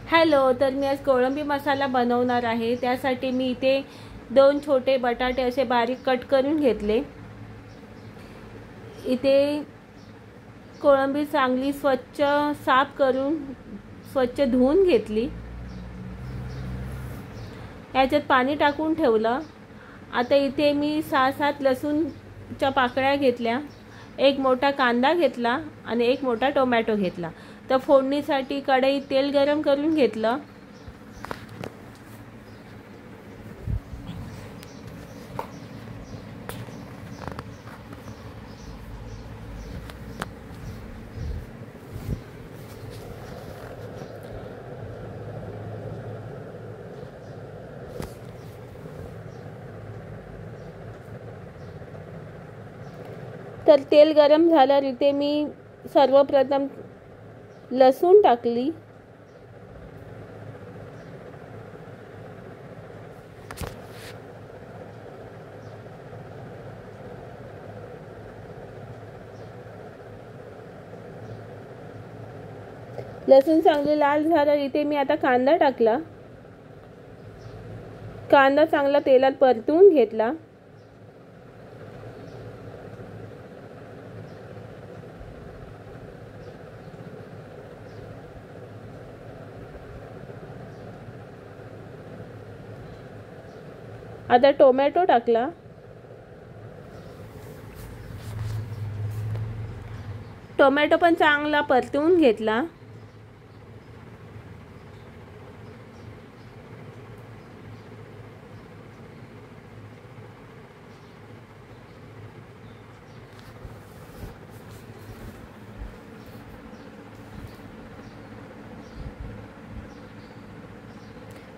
Hello, तर मी आज कोळंबी मसाला बनवणार आहे। त्यासाठी मी इथे 2 छोटे बटाटे असे बारीक कट करून घेतले। इथे कोळंबी चांगली स्वच्छ साफ करून स्वच्छ धुवून घेतली। याच्यात पाणी टाकून ठेवलं। आता इथे मी 6-7 लसूणच्या पाकळ्या घेतल्या, एक मोठा कांदा घेतला आणि एक मोठा टोमॅटो घेतला। तर फोडणीसाठी कढईत तेल गरम करून घेतलं। तर तेल गरम झाल्यावर इथे मी सर्वप्रथम लसूण टाकली। लसूण चांगले लाल झाल्यावर इथे मी आता कांदा टाकला। कांदा चांगला तेलात परतून घेतला। आता टोमॅटो टाकला। टोमॅटो पण चांगला परतून घेतला।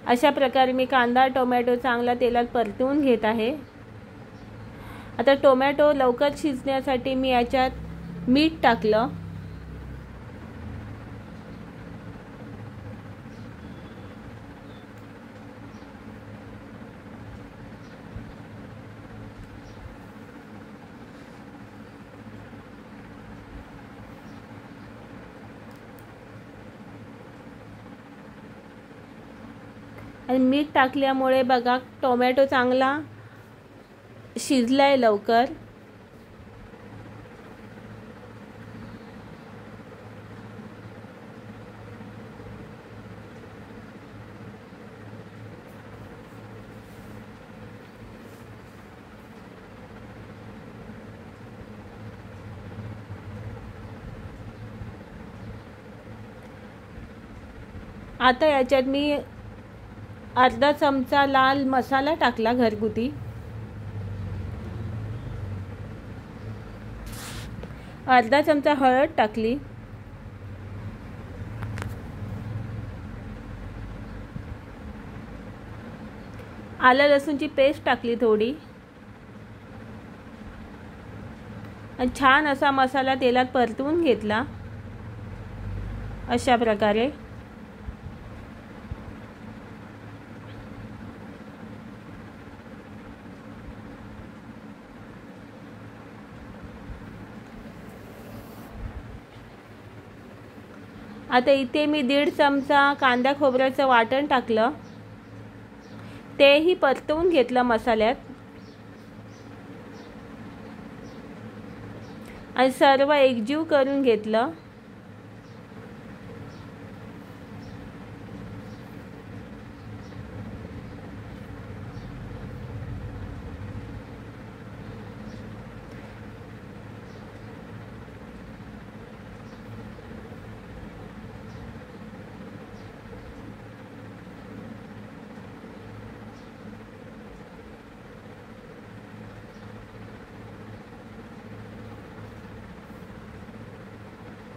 अशा प्रकारे मी कांदा टोमॅटो चांगला तेलात परतून घेत आहे। आता टोमॅटो लवकर शिजण्यासाठी मी याच्यात मीठ टाकलं। आणि मीठ टाकल्यामुळे बघा टोमॅटो चांगला शिजलाय लवकर। आता याच्यात मी अर्धा चमचा लाल मसाला टाकला घरगुती। अर्धा चमचा हळद टाकली। आलं लसूणची पेस्ट टाकली थोडी आणि छान असा मसाला तेलात परतून घेतला अशा प्रकारे। आता इथे मी 1.5 चमचा कांदा खोबऱ्याचं वाटण टाकलं, तेही परतवून घेतलं मसाल्यात आणि सर्व एकजीव करून घेतलं।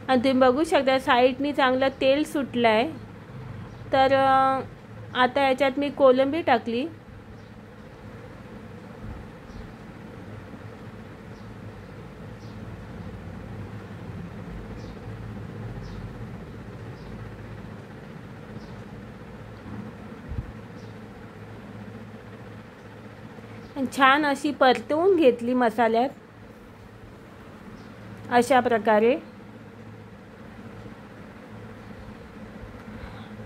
आणि तुम्ही बघू शकता साईडनी चांगलं तेल सुटलं आहे। तर आता याच्यात मी कोलंबी टाकली। आणि छान अशी परतवून घेतली मसाल्यात अशा प्रकारे।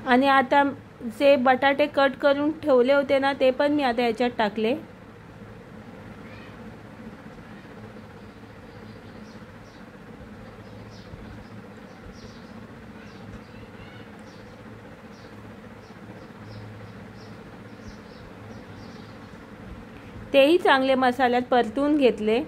आणि आता जे बटाटे कट करून ठेवले होते ना ते पण मी आता याच्यात टाकले. तेही चांगले मसाल्यात परतून घेतले.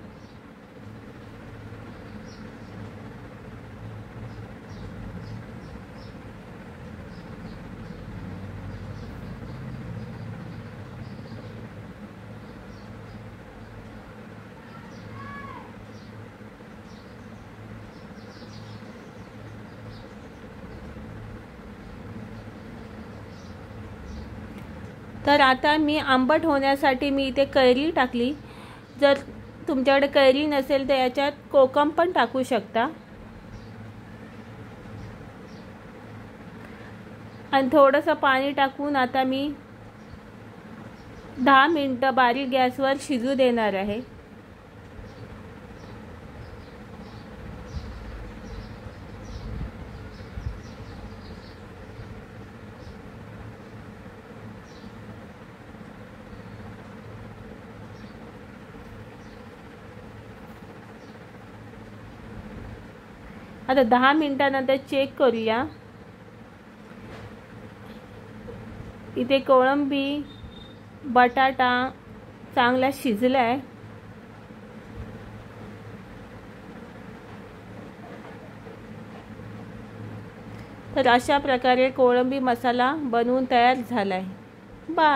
तर आता मी आंबट होण्यासाठी मी इथे कैरी टाकली. जर तुमच्याकडे कैरी नसेल तर याच्यात कोकम पण टाकू शकता. आणि थोडंसं पाणी टाकून आता मी 10 मिनिटं बारीक गॅसवर शिजू देणार आहे. आता 10 मिनिटानंतर चेक करूया. इथे कोळंबी बटाटा चांगला शिजला आहे. तर अशा प्रकारे कोळंबी मसाला बनवून तयार झाला आहे. बाय.